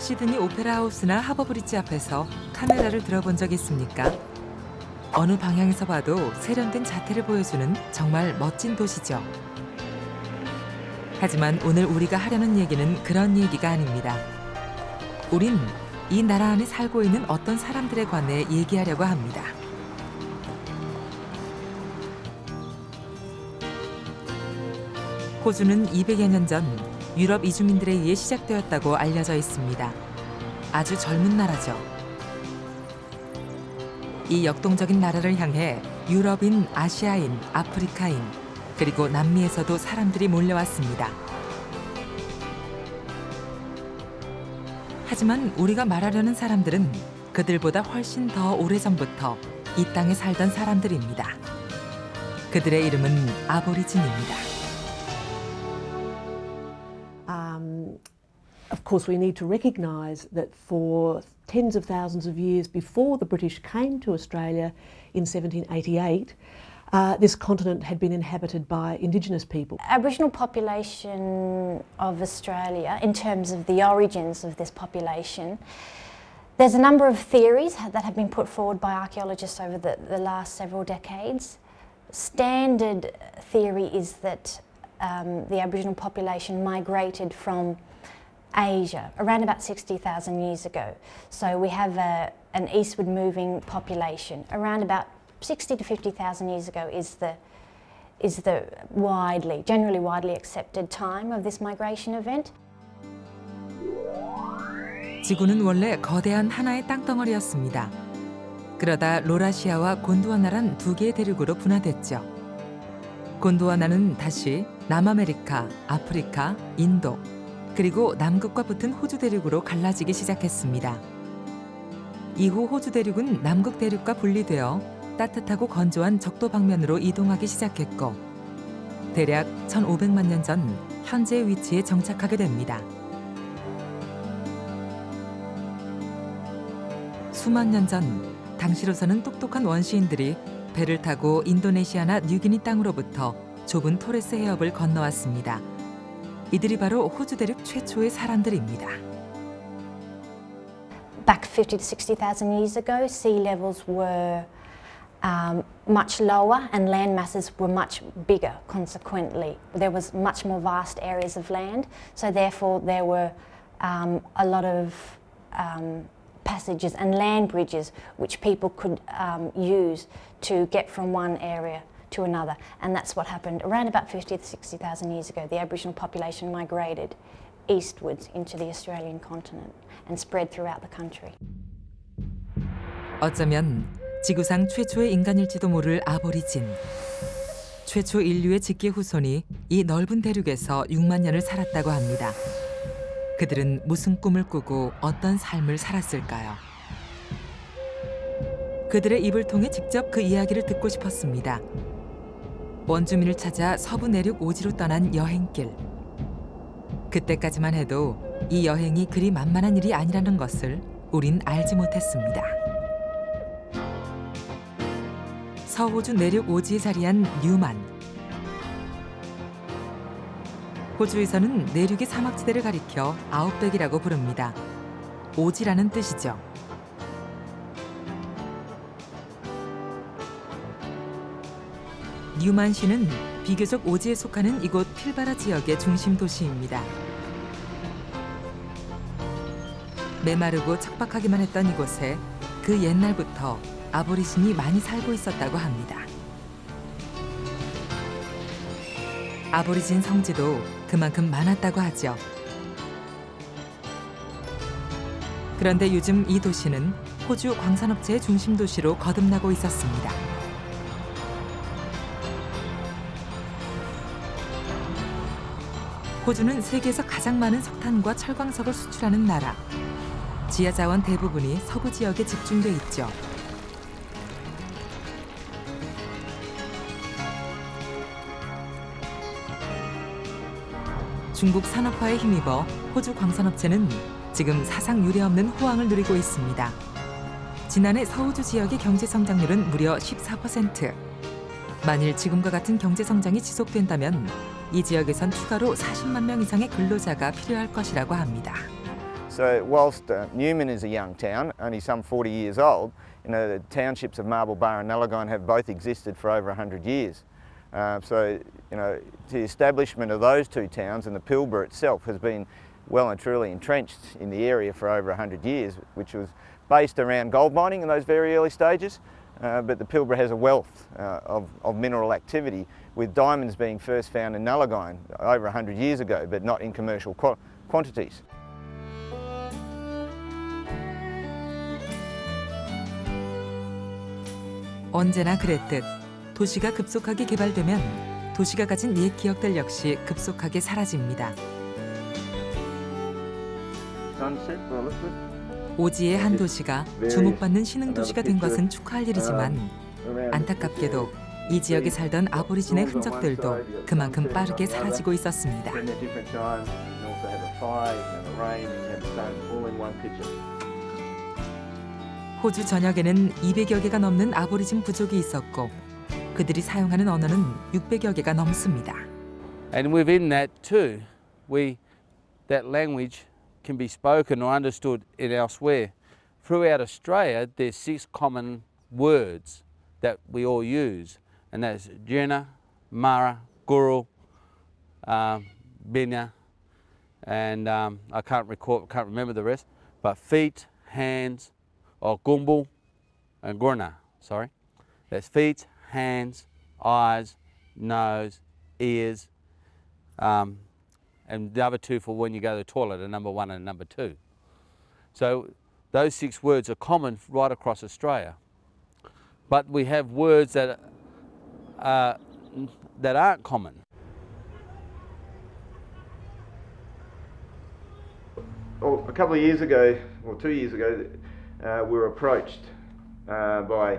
시드니 오페라 하우스나 하버브리지 앞에서 카메라를 들어본 적 있습니까? 어느 방향에서 봐도 세련된 자태를 보여주는 정말 멋진 도시죠. 하지만 오늘 우리가 하려는 얘기는 그런 얘기가 아닙니다. 우린 이 나라 안에 살고 있는 어떤 사람들에 관해 얘기하려고 합니다. 호주는 200여 년 전 유럽 이주민들에 의해 시작되었다고 알려져 있습니다. 아주 젊은 나라죠. 이 역동적인 나라를 향해 유럽인, 아시아인, 아프리카인, 그리고 남미에서도 사람들이 몰려왔습니다. 하지만 우리가 말하려는 사람들은 그들보다 훨씬 더 오래전부터 이 땅에 살던 사람들입니다. 그들의 이름은 아보리진입니다. Of course, we need to recognise that for tens of thousands of years before the British came to Australia in 1788, this continent had been inhabited by Indigenous people. Aboriginal population of Australia, in terms of the origins of this population, there's a number of theories that have been put forward by archaeologists over the last several decades. Standard theory is that the Aboriginal population migrated from Asia around about 60,000 years ago. So we have an eastward moving population. Around about 60 to 50,000 years ago is the generally widely accepted time of this migration event. 지구는 원래 거대한 하나의 땅덩어리였습니다. 그러다 로라시아와 곤드와나란 두 개의 대륙으로 분화됐죠. 곤드와나는 다시 남아메리카, 아프리카, 인도, 그리고 남극과 붙은 호주 대륙으로 갈라지기 시작했습니다. 이후 호주 대륙은 남극 대륙과 분리되어 따뜻하고 건조한 적도 방면으로 이동하기 시작했고 대략 1500만 년 전 현재의 위치에 정착하게 됩니다. 수만 년 전 당시로서는 똑똑한 원시인들이 배를 타고 인도네시아나 뉴기니 땅으로부터 좁은 토레스 해협을 건너왔습니다. 이들이 바로 호주 대륙 최초의 사람들입니다. Back 50 to 60,000 years ago, sea levels were much lower and land masses were much bigger. Consequently, there was much more vast areas of land, so therefore there were a lot of passages and land bridges which people could use to get from one area to another, and that's what happened around about 50 to 60,000 years ago. The Aboriginal population migrated eastwards into the Australian continent and spread throughout the country. 어쩌면 지구상 최초의 인간일지도 모를 아보리진. 최초 인류의 직계 후손이 이 넓은 대륙에서 6만 년을 살았다고 합니다. 그들은 무슨 꿈을 꾸고 어떤 삶을 살았을까요? 그들의 입을 통해 직접 그 이야기를 듣고 싶었습니다. 원주민을 찾아 서부 내륙 오지로 떠난 여행길. 그때까지만 해도 이 여행이 그리 만만한 일이 아니라는 것을 우린 알지 못했습니다. 서호주 내륙 오지에 자리한 뉴만. 호주에서는 내륙의 사막지대를 가리켜 아웃백이라고 부릅니다. 오지라는 뜻이죠. 뉴만시는 비교적 오지에 속하는 이곳 필바라 지역의 중심 도시입니다. 메마르고 척박하기만 했던 이곳에 그 옛날부터 아보리진이 많이 살고 있었다고 합니다. 아보리진 성지도 그만큼 많았다고 하죠. 그런데 요즘 이 도시는 호주 광산업체의 중심 도시로 거듭나고 있었습니다. 호주는 세계에서 가장 많은 석탄과 철광석을 수출하는 나라. 지하 자원 대부분이 서부 지역에 집중돼 있죠. 중국 산업화에 힘입어 호주 광산업체는 지금 사상 유례없는 호황을 누리고 있습니다. 지난해 서호주 지역의 경제 성장률은 무려 14%. 만일 지금과 같은 경제 성장이 지속된다면 이 지역에선 추가로 40만 명 이상의 근로자가 필요할 것이라고 합니다. So whilst Newman is a young town, only some 40 years old, the townships of Marble Bar and Nullagine have both existed for over 100 years. So the establishment of those two towns and the Pilbara itself has been well and truly entrenched in the area for over 100 years, which was based around gold mining in those very early stages. But the Pilbara has a wealth of mineral activity, with diamonds being first found in Nullagine over 100 years ago, but not in commercial quantities. 언제나 그랬듯 도시가 급속하게 개발되면 도시가 가진 옛 기억들 역시 급속하게 사라집니다. 오지의 한 도시가 주목받는 신흥도시가 된 것은 축하할 일이지만 안타깝게도 이 지역에 살던 아보리진의 흔적들도 그만큼 빠르게 사라지고 있었습니다. 호주 전역에는 200여 개가 넘는 아보리진 부족이 있었고 그들이 사용하는 언어는 600여 개가 넘습니다. And within that too, that language can be spoken or understood in elsewhere. Throughout Australia, there's 6 common words that we all use, and that's Jena, Mara, Guru, Bina, and I can't remember the rest, but feet, hands, or Gumbul and Gurna, sorry. That's feet, hands, eyes, nose, ears, and the other 2 for when you go to the toilet are number 1 and number 2. So those 6 words are common right across Australia. But we have words that aren't common. Well, a couple of years ago, or 2 years ago, we were approached by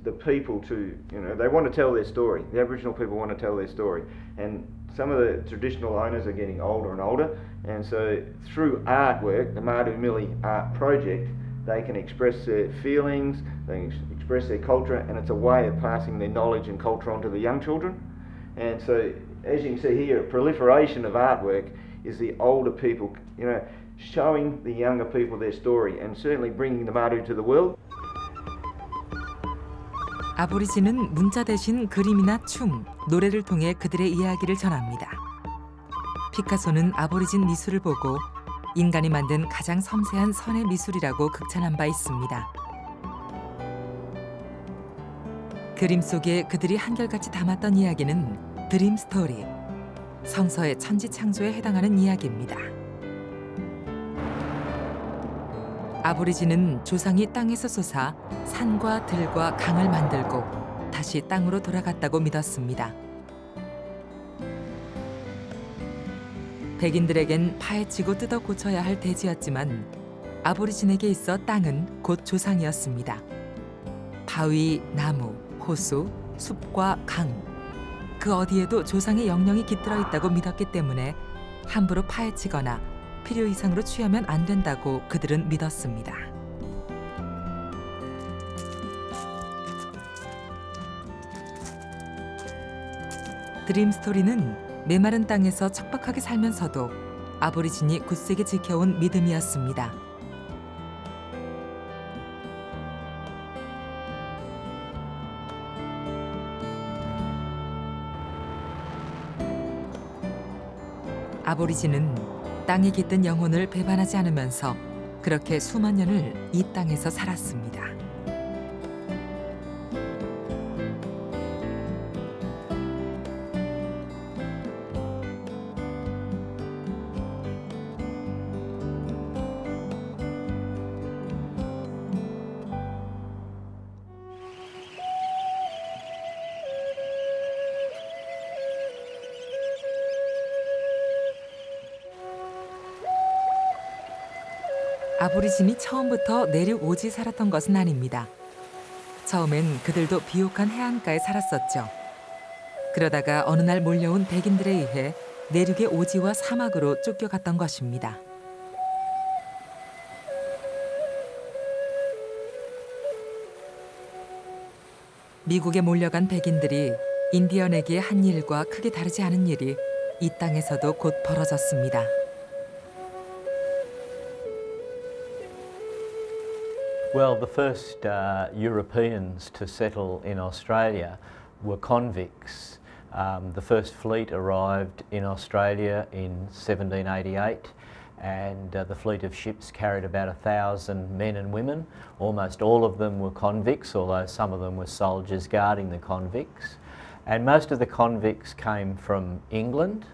the people to, they want to tell their story. The Aboriginal people want to tell their story. And some of the traditional owners are getting older and older. And so through artwork, the Madu Mili Art Project, they can express their feelings, they can express their culture, and it's a way of passing their knowledge and culture on to the young children. And so, as you can see here, a proliferation of artwork is the older people, showing the younger people their story and certainly bringing the Madu to the world. 아보리진은 문자 대신 그림이나 춤, 노래를 통해 그들의 이야기를 전합니다. 피카소는 아보리진 미술을 보고 인간이 만든 가장 섬세한 선의 미술이라고 극찬한 바 있습니다. 그림 속에 그들이 한결같이 담았던 이야기는 드림 스토리, 성서의 천지창조에 해당하는 이야기입니다. 아보리진은 조상이 땅에서 솟아 산과 들과 강을 만들고 다시 땅으로 돌아갔다고 믿었습니다. 백인들에겐 파헤치고 뜯어 고쳐야 할 대지였지만 아보리진에게 있어 땅은 곧 조상이었습니다. 바위, 나무, 호수, 숲과 강, 그 어디에도 조상의 영령이 깃들어 있다고 믿었기 때문에 함부로 파헤치거나 필요 이상으로 취하면 안 된다고 그들은 믿었습니다. 드림 스토리는 메마른 땅에서 척박하게 살면서도 아보리진이 굳세게 지켜온 믿음이었습니다. 아보리진은 땅에 깃든 영혼을 배반하지 않으면서 그렇게 수만 년을 이 땅에서 살았습니다. 아보리진이 처음부터 내륙 오지 살았던 것은 아닙니다. 처음엔 그들도 비옥한 해안가에 살았었죠. 그러다가 어느 날 몰려온 백인들에 의해 내륙의 오지와 사막으로 쫓겨갔던 것입니다. 미국에 몰려간 백인들이 인디언에게 한 일과 크게 다르지 않은 일이 이 땅에서도 곧 벌어졌습니다. Well, the first Europeans to settle in Australia were convicts. The first fleet arrived in Australia in 1788 and the fleet of ships carried about 1,000 men and women. Almost all of them were convicts, although some of them were soldiers guarding the convicts. And most of the convicts came from England,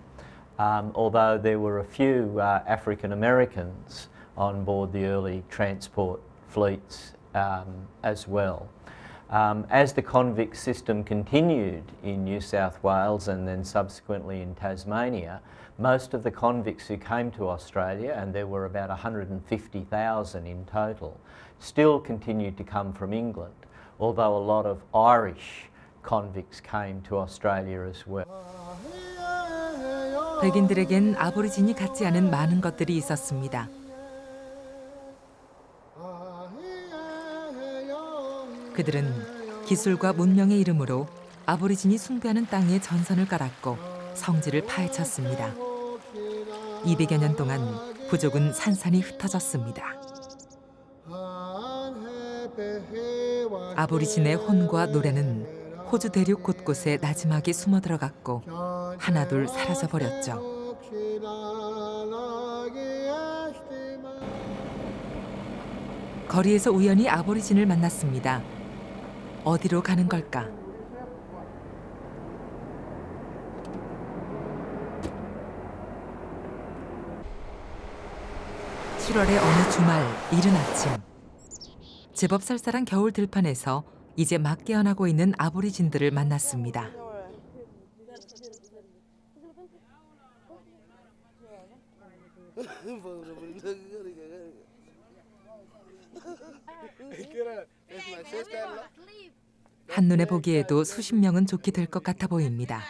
although there were a few African Americans on board the early transport fleets as well. As the convict system continued in New South Wales and then subsequently in Tasmania, most of the convicts who came to Australia, and there were about 150,000 in total, still continued to come from England, although a lot of Irish convicts came to Australia as well. 백인들에겐 아보리진이 갖지 않은 많은 것들이 있었습니다. 그들은 기술과 문명의 이름으로 아보리진이 숭배하는 땅에 전선을 깔았고 성지를 파헤쳤습니다. 200여 년 동안 부족은 산산이 흩어졌습니다. 아보리진의 혼과 노래는 호주 대륙 곳곳에 나지막이 숨어 들어갔고 하나둘 사라져 버렸죠. 거리에서 우연히 아보리진을 만났습니다. 어디로 가는 걸까? 7월의 어느 주말 이른 아침, 제법 쌀쌀한 겨울 들판에서 이제 막 깨어나고 있는 아보리진들을 만났습니다. 한눈에 보기에도 수십 명은 좋게 될 것 같아 보입니다.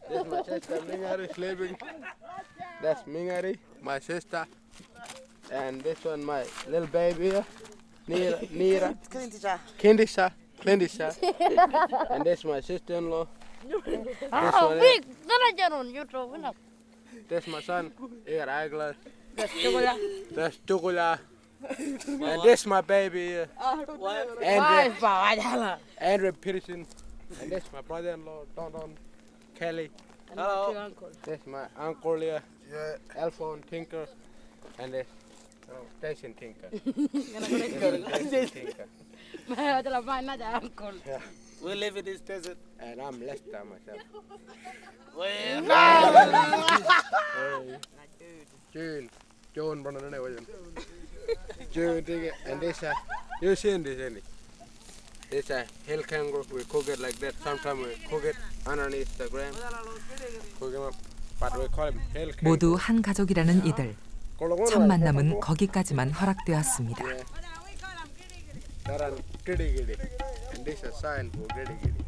This my sister Mingari sleeping. That's Mingari, my sister. And this one my little baby here, Nira. Kendisha. And this my sister-in-law. This my son, Igar Agler. That's Chocola. And this my baby here, Andrew Peterson. And this my brother-in-law, Don Kelly. Hello. This my uncle here, Alphonse Tinker. And this Station Tinker. Yeah. We live in this desert. And I'm Lester myself. June, June, and this you seen this any? This hill kangaroo. We cook it like that. Sometimes we cook it underneath the ground. Cook him up, but we call him hill kangaroo. 모두 한 가족이라는 이들. 첫 만남은 거기까지만 허락되었습니다. That are giddy giddy, and this is a sign for giddy giddy.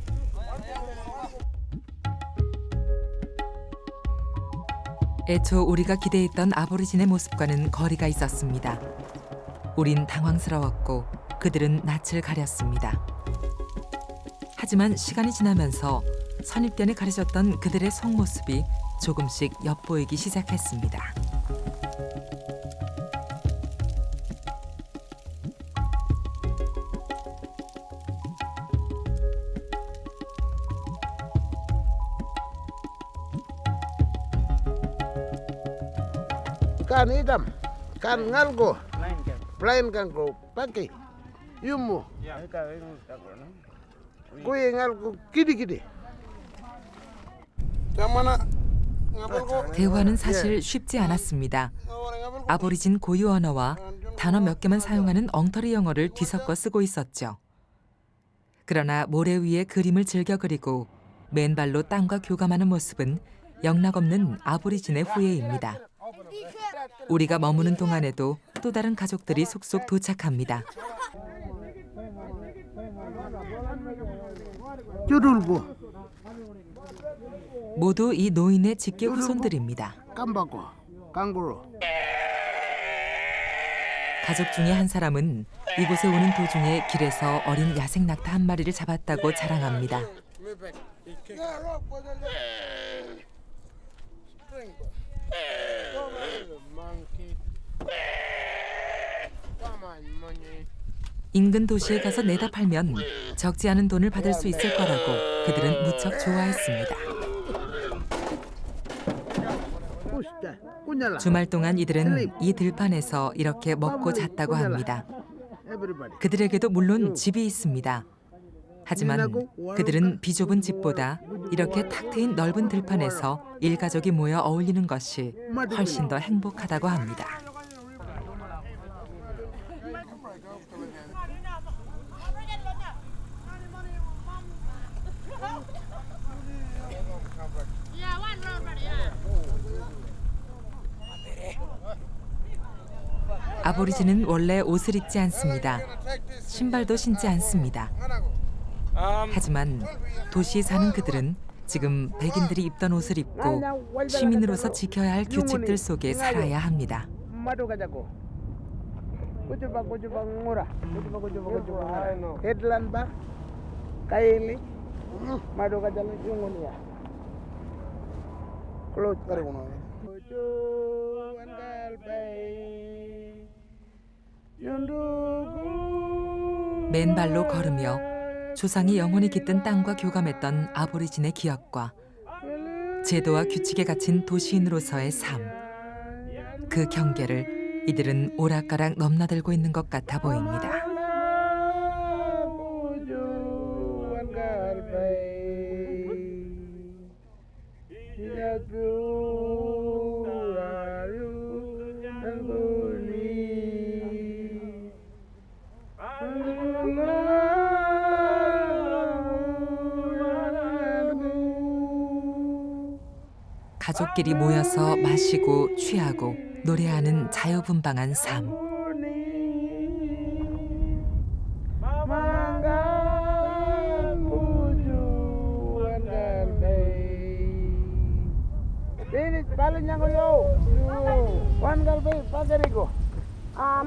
애초 우리가 기대했던 아보리진의 모습과는 거리가 있었습니다. 우린 당황스러웠고 그들은 낯을 가렸습니다. 하지만 시간이 지나면서 선입견에 가려졌던 그들의 속모습이 조금씩 엿보이기 시작했습니다. Kan hitam, kan ngalgo, plain kangaroo, pakai, yumu, kue ngalgo, gidi. 대화는 사실 쉽지 않았습니다. 아보리진 고유 언어와 단어 몇 개만 사용하는 엉터리 영어를 뒤섞어 쓰고 있었죠. 그러나 모래 위에 그림을 즐겨 그리고 맨발로 땅과 교감하는 모습은 영락없는 아보리진의 후예입니다. 우리가 머무는 동안에도 또 다른 가족들이 속속 도착합니다. 모두 이 노인의 직계 후손들입니다. 가족 중에 한 사람은 이곳에 오는 도중에 길에서 어린 야생 낙타 한 마리를 잡았다고 자랑합니다. 인근 도시에 가서 내다 팔면 적지 않은 돈을 받을 수 있을 거라고 그들은 무척 좋아했습니다. 주말 동안 이들은 이 들판에서 이렇게 먹고 잤다고 합니다. 그들에게도 물론 집이 있습니다. 하지만 그들은 비좁은 집보다 이렇게 탁 트인 넓은 들판에서 일가족이 모여 어울리는 것이 훨씬 더 행복하다고 합니다. 아보리진은 원래 옷을 입지 않습니다. 신발도 신지 않습니다. 하지만 도시에 사는 그들은 지금 백인들이 입던 옷을 입고 시민으로서 지켜야 할 규칙들 속에 살아야 합니다. 맨발로 걸으며 조상이 영원히 깃든 땅과 교감했던 아보리진의 기억과 제도와 규칙에 갇힌 도시인으로서의 삶. 그 경계를 이들은 오락가락 넘나들고 있는 것 같아 보입니다. 가족끼리 모여서 마시고 취하고 노래하는 자유분방한 삶.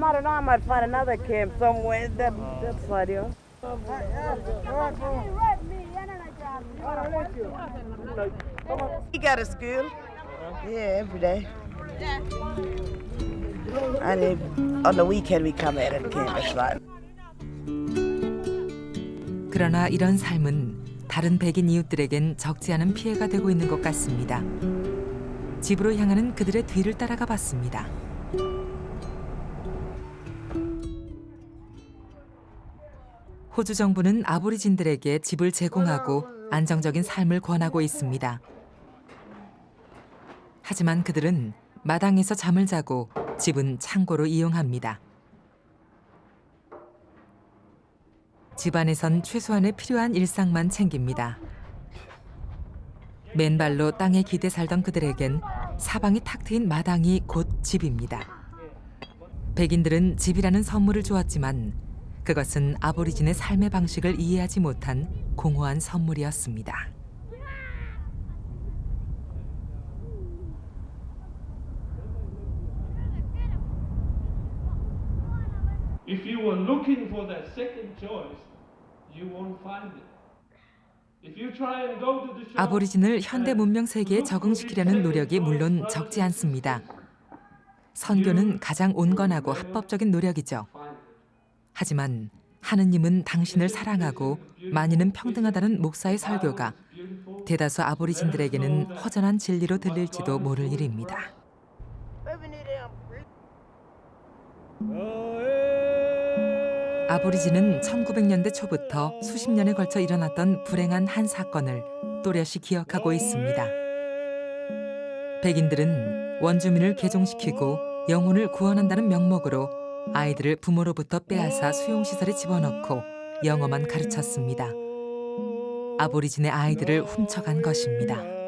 I don't know. I might find another camp somewhere. That's funny. He got a school. Yeah, every day. And on the weekend we come at and camp. It's fun. 그러나 이런 삶은 다른 백인 이웃들에겐 적지 않은 피해가 되고 있는 것 같습니다. 집으로 향하는 그들의 뒤를 따라가 봤습니다. 호주 정부는 아보리진들에게 집을 제공하고 안정적인 삶을 권하고 있습니다. 하지만 그들은 마당에서 잠을 자고 집은 창고로 이용합니다. 집안에선 최소한의 필요한 일상만 챙깁니다. 맨발로 땅에 기대 살던 그들에겐 사방이 탁 트인 마당이 곧 집입니다. 백인들은 집이라는 선물을 주었지만 그것은 아보리진의 삶의 방식을 이해하지 못한 공허한 선물이었습니다. If you were looking for that second choice, you won't find it. If you try and go to the shop, 아보리진을 현대 문명 세계에 적응시키려는 노력이 물론 적지 않습니다. 선교는 가장 온건하고 합법적인 노력이죠. 하지만 하느님은 당신을 사랑하고 만인은 평등하다는 목사의 설교가 대다수 아보리진들에게는 허전한 진리로 들릴지도 모를 일입니다. 아보리진은 1900년대 초부터 수십 년에 걸쳐 일어났던 불행한 한 사건을 또렷이 기억하고 있습니다. 백인들은 원주민을 개종시키고 영혼을 구원한다는 명목으로 아이들을 부모로부터 빼앗아 수용시설에 집어넣고 영어만 가르쳤습니다. 아보리진의 아이들을 훔쳐간 것입니다.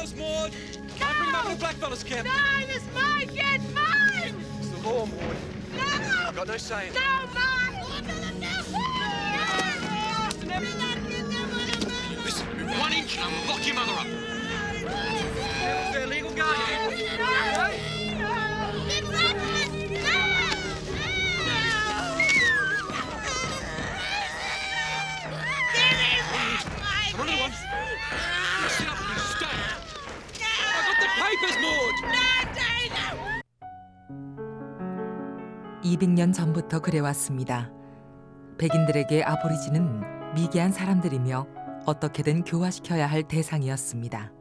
girls, Maud. Can't bring them up with black fellas, Kim. No, it's mine, Jen, mine! It's the law, Maud. No! I've got no say in it. No, mine! Listen, you're 1 inch and I'll lock your mother up. Who's their legal guardian? One of the ones. You sit up and you stay. I got the papers, Maud. 200년 전부터 그래왔습니다. 백인들에게 아보리진은 미개한 사람들이며 어떻게든 교화시켜야 할 대상이었습니다.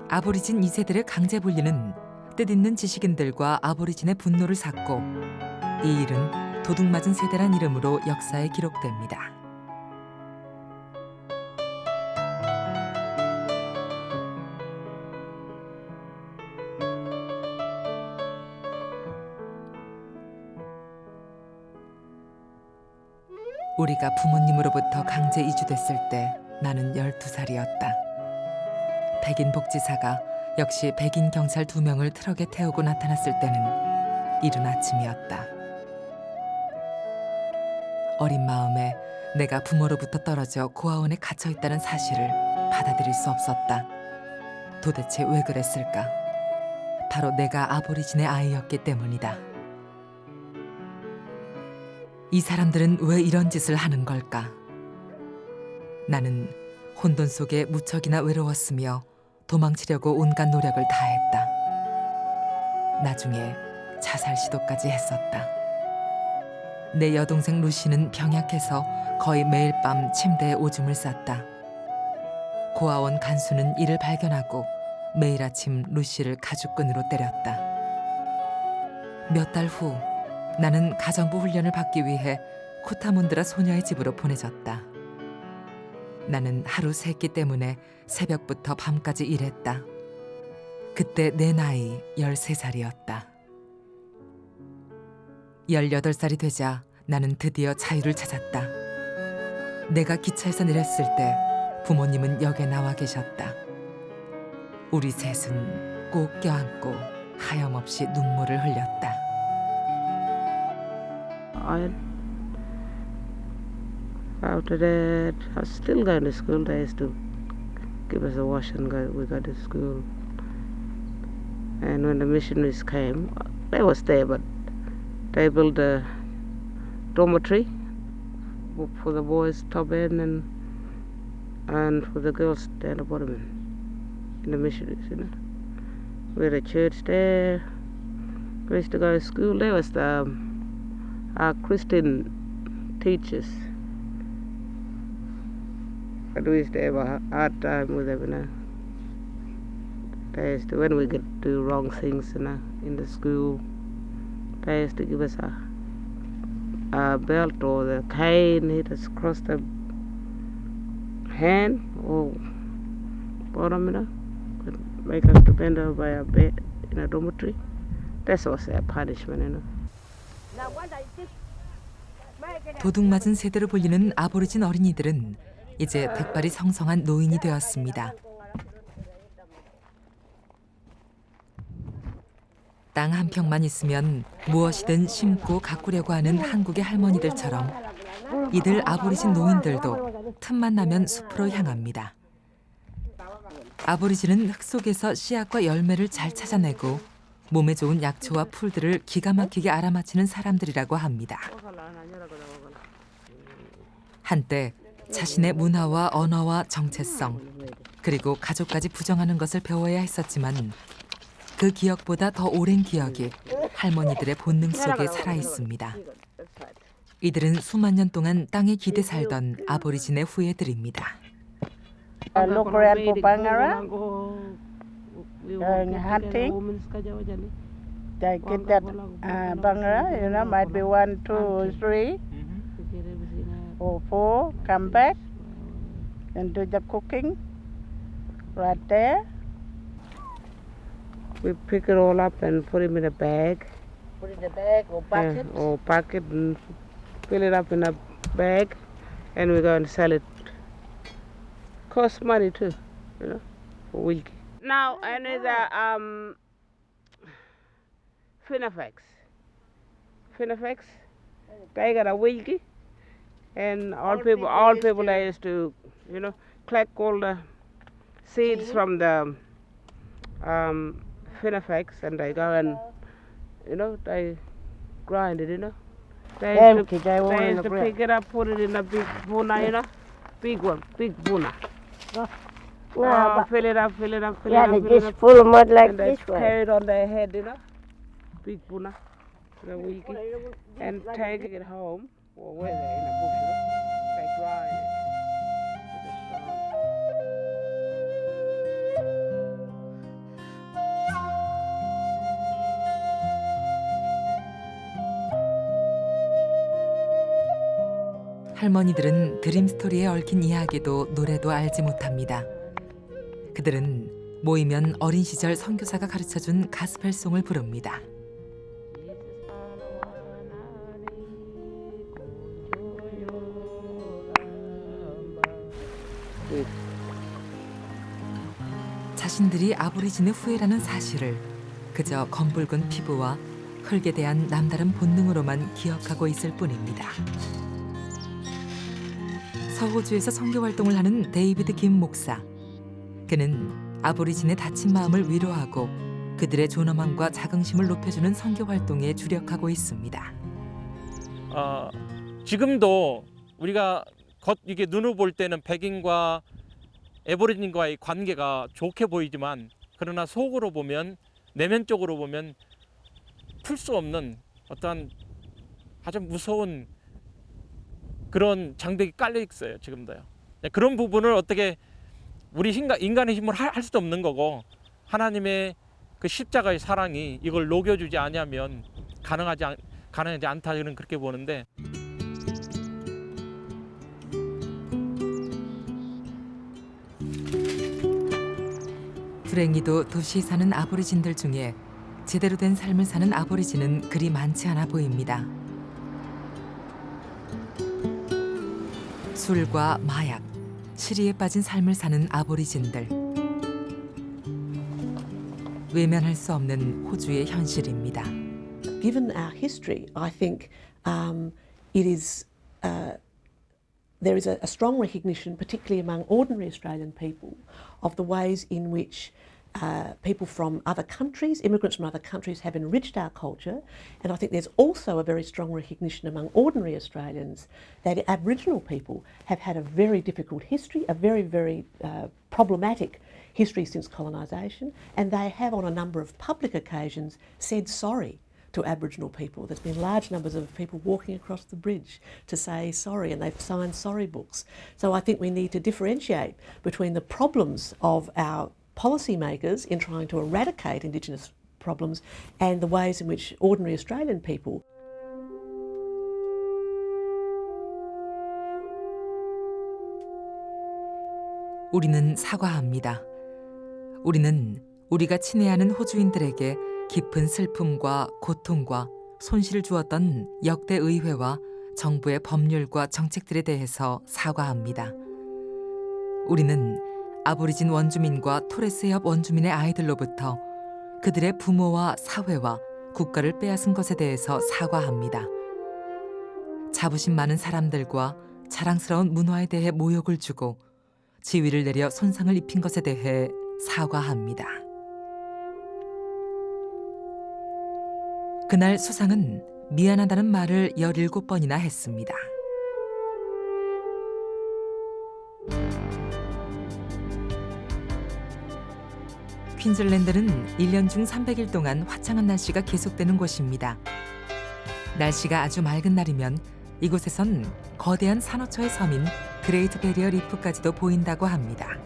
아보리진 2세들의 강제 분리는 뜻있는 지식인들과 아보리진의 분노를 샀고 이 일은 도둑맞은 세대란 이름으로 역사에 기록됩니다. 우리가 부모님으로부터 강제 이주됐을 때 나는 12살이었다. 백인 복지사가 역시 백인 경찰 2명을 트럭에 태우고 나타났을 때는 이른 아침이었다. 어린 마음에 내가 부모로부터 떨어져 고아원에 갇혀 있다는 사실을 받아들일 수 없었다. 도대체 왜 그랬을까? 바로 내가 아보리진의 아이였기 때문이다. 이 사람들은 왜 이런 짓을 하는 걸까? 나는 혼돈 속에 무척이나 외로웠으며 도망치려고 온갖 노력을 다했다. 나중에 자살 시도까지 했었다. 내 여동생 루시는 병약해서 거의 매일 밤 침대에 오줌을 쌌다. 고아원 간수는 이를 발견하고 매일 아침 루시를 가죽끈으로 때렸다. 몇 달 후 나는 가정부 훈련을 받기 위해 코타문드라 소녀의 집으로 보내졌다. 나는 하루 세끼 때문에 새벽부터 밤까지 일했다. 그때 내 나이 13살이었다. 18살이 되자 나는 드디어 자유를 찾았다. 내가 기차에서 내렸을 때 부모님은 역에 나와 계셨다. 우리 셋은 꼭 껴안고 하염없이 눈물을 흘렸다. After that, I was still going to school. They used to give us a wash and we go to school. And when the missionaries came, they was there, but they built a dormitory for the boys top end and for the girls down the bottom end in the missionaries, you know. We had a church there. We used to go to school. There was our Christian teachers. But we used to have a hard time with them, you know. They used to, when we get do wrong things, you know, in the school, they used to give us a belt or the cane, hit us across the hand or bottom, you know, make us to bend over by our bed in a dormitory. That was their punishment, you know. 도둑맞은 세대로 불리는 아보리진 어린이들은 이제 백발이 성성한 노인이 되었습니다. 땅 한 평만 있으면 무엇이든 심고 가꾸려고 하는 한국의 할머니들처럼 이들 아보리진 노인들도 틈만 나면 숲으로 향합니다. 아보리진은 흙 속에서 씨앗과 열매를 잘 찾아내고 몸에 좋은 약초와 풀들을 기가 막히게 알아맞히는 사람들이라고 합니다. 한때 자신의 문화와 언어와 정체성, 그리고 가족까지 부정하는 것을 배워야 했었지만 그 기억보다 더 오랜 기억이 할머니들의 본능 속에 살아 있습니다. 이들은 수만 년 동안 땅에 기대 살던 아보리진의 후예들입니다. Local Pupangara, hunting. They get that bangara, you know, might be 1, 2, 3, or 4. Come back and do the cooking right there. We pick it all up and put it in a bag. Put it in a bag or bucket? Or bucket and fill it up in a bag and we go and sell it. Costs money too, you know, for wilkie. Now another Finafex. They got a wilkie, and all people they used to, you know, collect all the seeds from the Finafex, and they go and, you know, they grind it, you know. They used to pick it up, put it in a big buna, you know, big one, big buna. Fill it up. Yeah, they just full of mud like and they this way. carry it on their head, you know, big buna, the wilkie, and take it home, or where they're in a bush, you know, they grind it. 할머니들은 드림 스토리에 얽힌 이야기도 노래도 알지 못합니다. 그들은 모이면 어린 시절 선교사가 가르쳐준 가스펠송을 부릅니다. 자신들이 아보리진의 후예라는 사실을 그저 검붉은 피부와 흙에 대한 남다른 본능으로만 기억하고 있을 뿐입니다. 서호주에서 선교 활동을 하는 데이비드 김 목사. 그는 아보리진의 다친 마음을 위로하고 그들의 존엄함과 자긍심을 높여주는 선교 활동에 주력하고 있습니다. 지금도 우리가 이게 눈으로 볼 때는 백인과 애보리진과의 관계가 좋게 보이지만, 그러나 속으로 보면, 내면적으로 보면 풀 수 없는 어떠한 아주 무서운 그런 장벽이 깔려 있어요. 지금도요. 그런 부분을 어떻게 우리 인간의 힘으로 할 수도 없는 거고, 하나님의 그 십자가의 사랑이 이걸 녹여주지 않으면 가능하지 않다, 저는 그렇게 보는데. 불행히도 도시에 사는 아보리진들 중에 제대로 된 삶을 사는 아보리진은 그리 많지 않아 보입니다. 술과 마약, 시리에 빠진 삶을 사는 아보리진들. 외면할 수 없는 호주의 현실입니다. Given our history, I think it is there is a strong recognition, particularly among ordinary Australian people, of the ways in which people from other countries, immigrants from other countries, have enriched our culture. And I think there's also a very strong recognition among ordinary Australians that Aboriginal people have had a very difficult history, a very, very problematic history since colonisation, and they have on a number of public occasions said sorry to Aboriginal people. There's been large numbers of people walking across the bridge to say sorry, and they've signed sorry books. So I think we need to differentiate between the problems of our policymakers in trying to eradicate Indigenous problems and the ways in which ordinary Australian people 우리는 사과합니다. 우리는 우리가 친애하는 호주인들에게 깊은 슬픔과 고통과 손실을 주었던 역대 의회와 정부의 법률과 정책들에 대해서 사과합니다. 우리는 아보리진 원주민과 토레스협 원주민의 아이들로부터 그들의 부모와 사회와 국가를 빼앗은 것에 대해서 사과합니다. 자부심 많은 사람들과 자랑스러운 문화에 대해 모욕을 주고 지위를 내려 손상을 입힌 것에 대해 사과합니다. 그날 수상은 미안하다는 말을 17번이나 했습니다. 퀸즐랜드는 1년 중 300일 동안 화창한 날씨가 계속되는 곳입니다. 날씨가 아주 맑은 날이면 이곳에선 거대한 산호초의 섬인 그레이트 베리어 리프까지도 보인다고 합니다.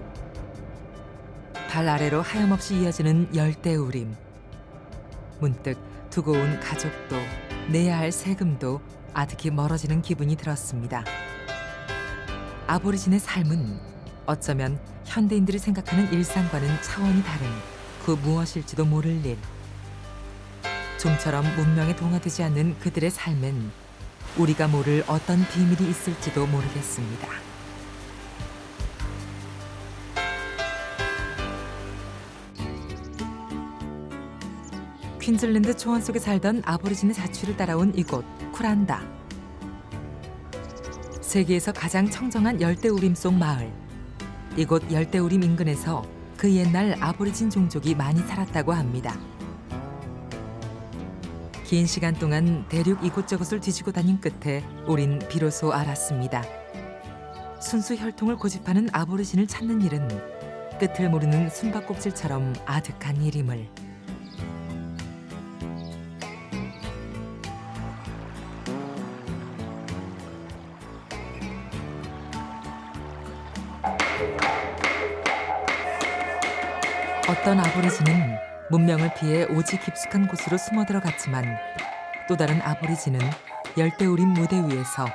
발 아래로 하염없이 이어지는 열대우림. 문득 두고 온 가족도 내야 할 세금도 아득히 멀어지는 기분이 들었습니다. 아보리진의 삶은 어쩌면 현대인들이 생각하는 일상과는 차원이 다른 그 무엇일지도 모를 일. 좀처럼 문명에 동화되지 않는 그들의 삶엔 우리가 모를 어떤 비밀이 있을지도 모르겠습니다. 퀸즐랜드 초원 속에 살던 아보리진의 자취를 따라온 이곳 쿠란다. 세계에서 가장 청정한 열대우림 속 마을. 이곳 열대우림 인근에서 그 옛날 아보리진 종족이 많이 살았다고 합니다. 긴 시간 동안 대륙 이곳저곳을 뒤지고 다닌 끝에 우린 비로소 알았습니다. 순수 혈통을 고집하는 아보리진을 찾는 일은 끝을 모르는 숨바꼭질처럼 아득한 일임을. 어떤 아보리진은 문명을 피해 오지 깊숙한 곳으로 숨어 들어갔지만 또 다른 아보리진은 열대우림 무대 위에서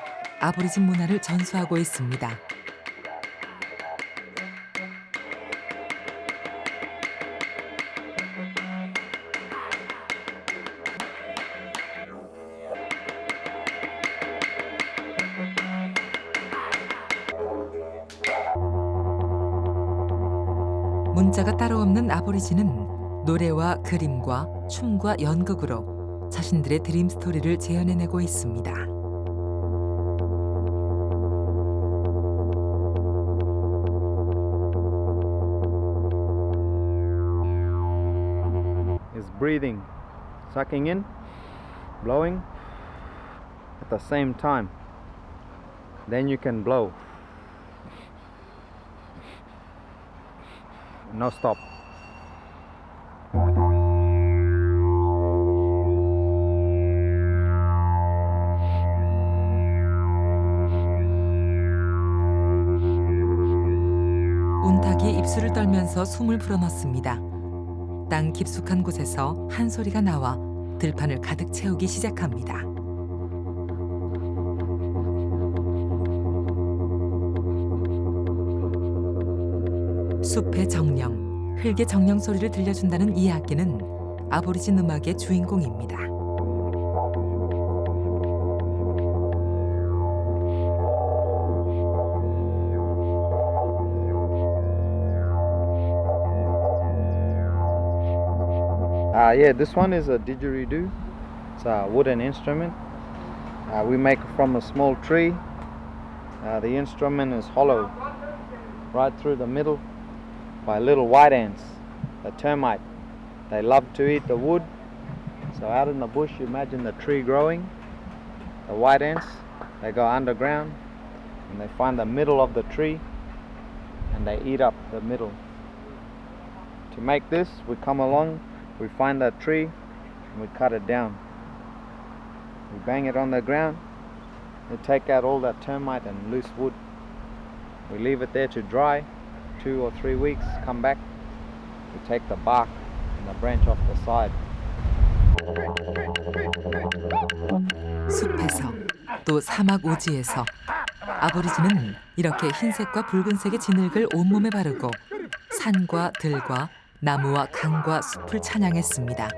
아보리진 문화를 전수하고 있습니다. 문자가 따로 없는 아보리진은 노래와 그림과 춤과 연극으로 자신들의 드림 스토리를 재현해내고 있습니다. Is breathing, sucking in, blowing at the same time. Then you can blow. No stop. 운탁이 입술을 떨면서 숨을 불어넣습니다. 땅 깊숙한 곳에서 한 소리가 나와 들판을 가득 채우기 시작합니다. 숲의 정령, 흙의 정령 소리를 들려준다는 이 악기는 아보리진 음악의 주인공입니다. Yeah, this one is a didgeridoo. It's a wooden instrument. We make it from a small tree. The instrument is hollow right through the middle by little white ants, the termite. They love to eat the wood. So out in the bush, you imagine the tree growing. The white ants, they go underground and they find the middle of the tree and they eat up the middle. To make this, we come along, we find that tree and we cut it down. We bang it on the ground, we take out all that termite and loose wood. We leave it there to dry, 2 or 3 weeks, come back, we take the bark and the branch off the side. 숲에서 또 사막 오지에서 아보리진은 이렇게 흰색과 붉은색의 진흙을 온몸에 바르고 산과 들과 나무와 강과 숲을 찬양했습니다.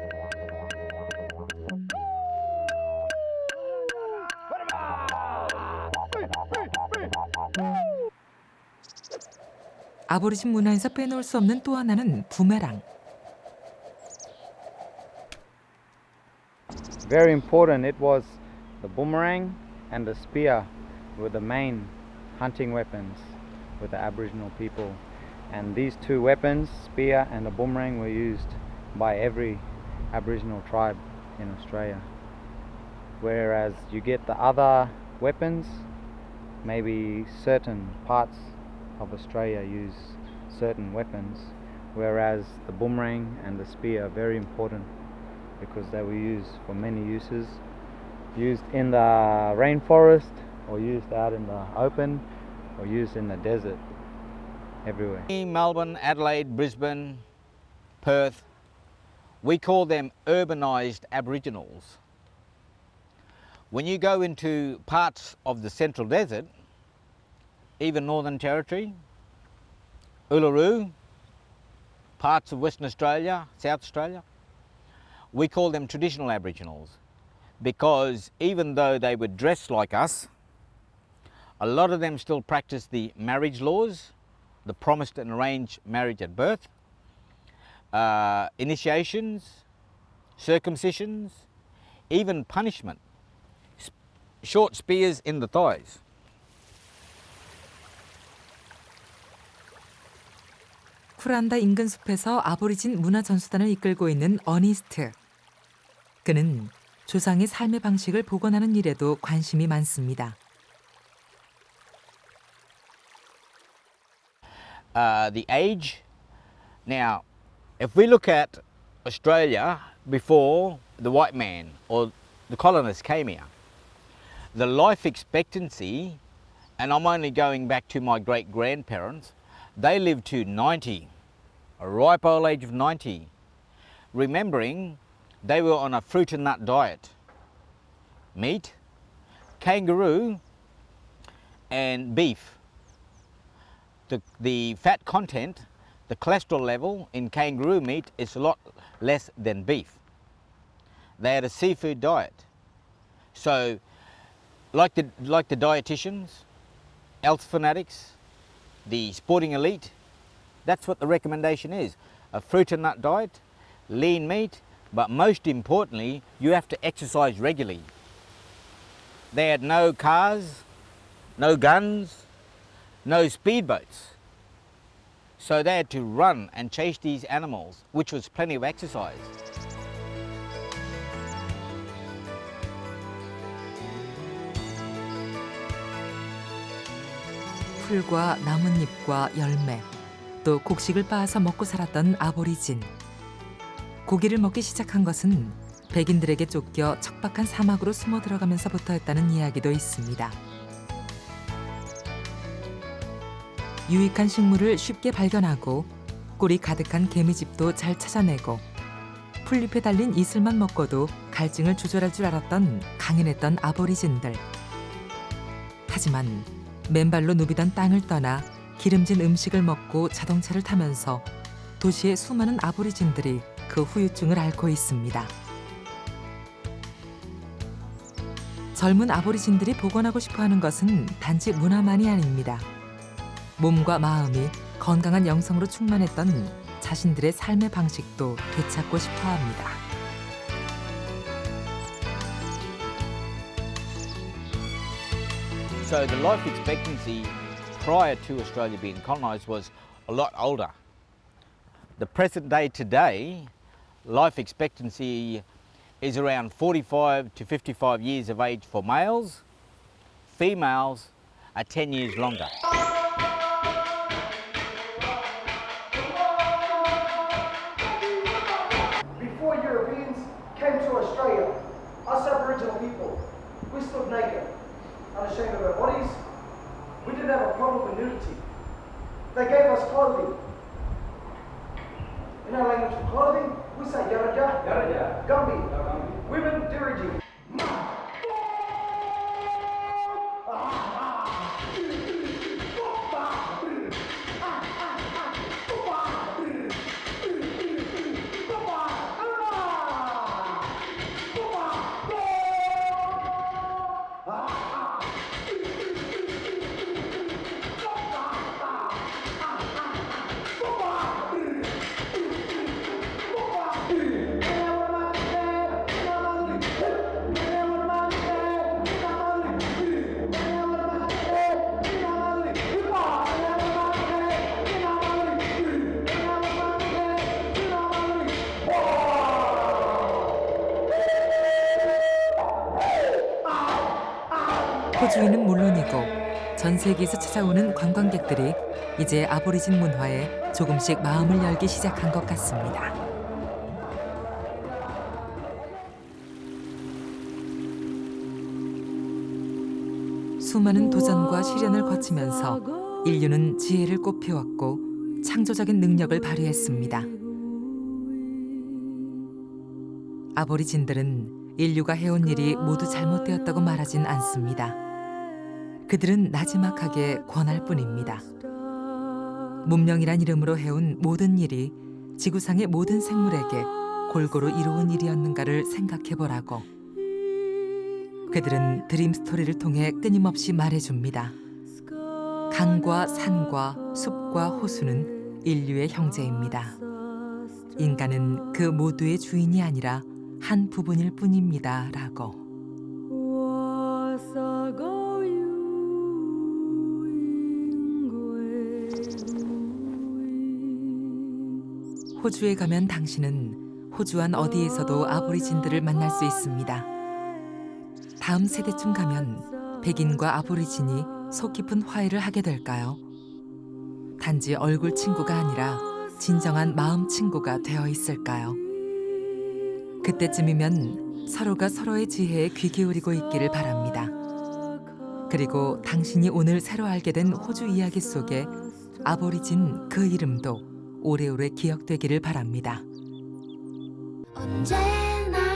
아보리진 문화에서 빼놓을 수 없는 또 하나는 부메랑. Very important, it was the boomerang and the spear were the main hunting weapons with the Aboriginal people. And these two weapons, spear and the boomerang, were used by every Aboriginal tribe in Australia. Whereas you get the other weapons, maybe certain parts of Australia use certain weapons, whereas the boomerang and the spear are very important because they were used for many uses, used in the rainforest or used out in the open or used in the desert, everywhere. Melbourne, Adelaide, Brisbane, Perth, we call them urbanised Aboriginals. When you go into parts of the Central Desert, even Northern Territory, Uluru, parts of Western Australia, South Australia, we call them traditional Aboriginals. because even though they were dressed like us, a lot of them still practice the marriage laws, the promised and arranged marriage at birth, initiations, circumcisions, even punishment, short spears in the thighs. 쿠란다 인근 숲에서 아보리진 문화 전수단을 이끌고 있는 어니스트. 그는 조상의 삶의 방식을 복원하는 일에도 관심이 많습니다. The age. Now, if we look at Australia before the white man or the colonists came here, the life expectancy, and I'm only going back to my great-grandparents, they lived to 90, a ripe old age of 90, remembering they were on a fruit and nut diet. Meat, kangaroo, and beef. The fat content, the cholesterol level in kangaroo meat is a lot less than beef. They had a seafood diet. So, like the dietitians, health fanatics, the sporting elite, that's what the recommendation is. A fruit and nut diet, lean meat, but most importantly, you have to exercise regularly. They had no cars, no guns, no speedboats. So they had to run and chase these animals, which was plenty of exercise. 풀과 나뭇잎과 열매, 또 곡식을 빻아서 먹고 살았던 아보리진. 고기를 먹기 시작한 것은 백인들에게 쫓겨 척박한 사막으로 숨어 들어가면서부터였다는 이야기도 있습니다. 유익한 식물을 쉽게 발견하고 꿀이 가득한 개미집도 잘 찾아내고 풀잎에 달린 이슬만 먹고도 갈증을 조절할 줄 알았던 강인했던 아보리진들. 하지만 맨발로 누비던 땅을 떠나 기름진 음식을 먹고 자동차를 타면서 도시의 수많은 아보리진들이 그 후유증을 앓고 있습니다. 젊은 아보리진들이 복원하고 싶어하는 것은 단지 문화만이 아닙니다. 몸과 마음이 건강한 영성으로 충만했던 자신들의 삶의 방식도 되찾고 싶어합니다. So the life expectancy prior to Australia being colonised was a lot older. The present day today, life expectancy is around 45 to 55 years of age for males. Females are 10 years longer. Before Europeans came to Australia, us Aboriginal people, we stood naked, unashamed of our bodies. We didn't have a problem with nudity. They gave us clothing. In our language of clothing, we say yaraja, gumbi, women diriji. 호주인은 물론이고 전 세계에서 찾아오는 관광객들이 이제 아보리진 문화에 조금씩 마음을 열기 시작한 것 같습니다. 수많은 도전과 시련을 거치면서 인류는 지혜를 꽃피웠고 창조적인 능력을 발휘했습니다. 아보리진들은 인류가 해온 일이 모두 잘못되었다고 말하진 않습니다. 그들은 나지막하게 권할 뿐입니다. 문명이란 이름으로 해온 모든 일이 지구상의 모든 생물에게 골고루 이로운 일이었는가를 생각해보라고. 그들은 드림 스토리를 통해 끊임없이 말해줍니다. 강과 산과 숲과 호수는 인류의 형제입니다. 인간은 그 모두의 주인이 아니라 한 부분일 뿐입니다. 라고. 호주에 가면 당신은 호주 안 어디에서도 아보리진들을 만날 수 있습니다. 다음 세대쯤 가면 백인과 아보리진이 속 깊은 화해를 하게 될까요? 단지 얼굴 친구가 아니라 진정한 마음 친구가 되어 있을까요? 그때쯤이면 서로가 서로의 지혜에 귀 기울이고 있기를 바랍니다. 그리고 당신이 오늘 새로 알게 된 호주 이야기 속에 아보리진 그 이름도 오래오래 기억되기를 바랍니다. 언제나